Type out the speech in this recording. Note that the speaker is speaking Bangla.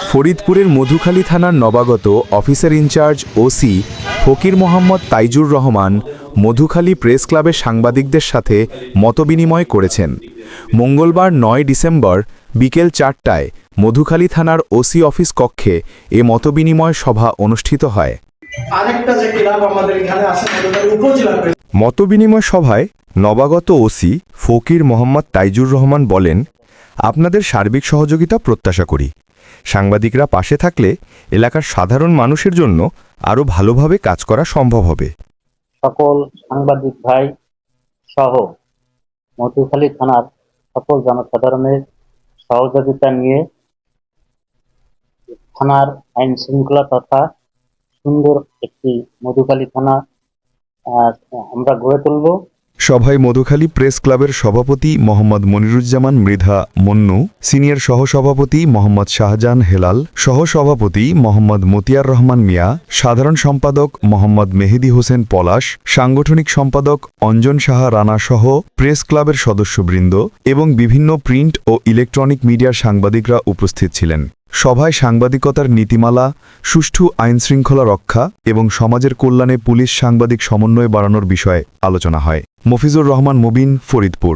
ফরিদপুরের মধুখালী থানার নবাগত অফিসার ইনচার্জ ওসি ফকির মোহাম্মদ তাইজুর রহমান মধুখালী প্রেস ক্লাবের সাংবাদিকদের সাথে মতবিনিময় করেছেন। মঙ্গলবার ৯ ডিসেম্বর বিকেল ৪টায় মধুখালী থানার ওসি অফিস কক্ষে এ মতবিনিময় সভা অনুষ্ঠিত হয়। মতবিনিময় সভায় নবাগত ওসি ফকির মোহাম্মদ তাইজুর রহমান বলেন, আপনাদের সার্বিক সহযোগিতা প্রত্যাশা করি। সাংবাদিকরা পাশে থাকলে এলাকার সাধারণ মানুষের জন্য আরও ভালোভাবে কাজ করা সম্ভব হবে। সকল সাংবাদিক ভাই সহ মধুখালী থানার সকল জনসাধারণের সহযোগিতা নিয়ে থানার আইন শৃঙ্খলা তথা সুন্দর একটি মধুখালী থানা আমরা গড়ে তুলব। সভায় মধুখালী প্রেস ক্লাবের সভাপতি মোহাম্মদ মনিরুজ্জামান মৃধা মন্নু, সিনিয়র সহসভাপতি মোহাম্মদ শাহজাহান হেলাল, সহসভাপতি মোহাম্মদ মতিয়ার রহমান মিয়া, সাধারণ সম্পাদক মোহাম্মদ মেহেদি হোসেন পলাশ, সাংগঠনিক সম্পাদক অঞ্জন সাহা রানা সহ প্রেস ক্লাবের সদস্যবৃন্দ এবং বিভিন্ন প্রিন্ট ও ইলেকট্রনিক মিডিয়ার সাংবাদিকরা উপস্থিত ছিলেন। সভায় সাংবাদিকতার নীতিমালা, সুষ্ঠু আইনশৃঙ্খলা রক্ষা এবং সমাজের কল্যাণে পুলিশ সাংবাদিক সমন্বয় বাড়ানোর বিষয়ে আলোচনা হয়। মফিজুর রহমান মুবিন, ফরিদপুর।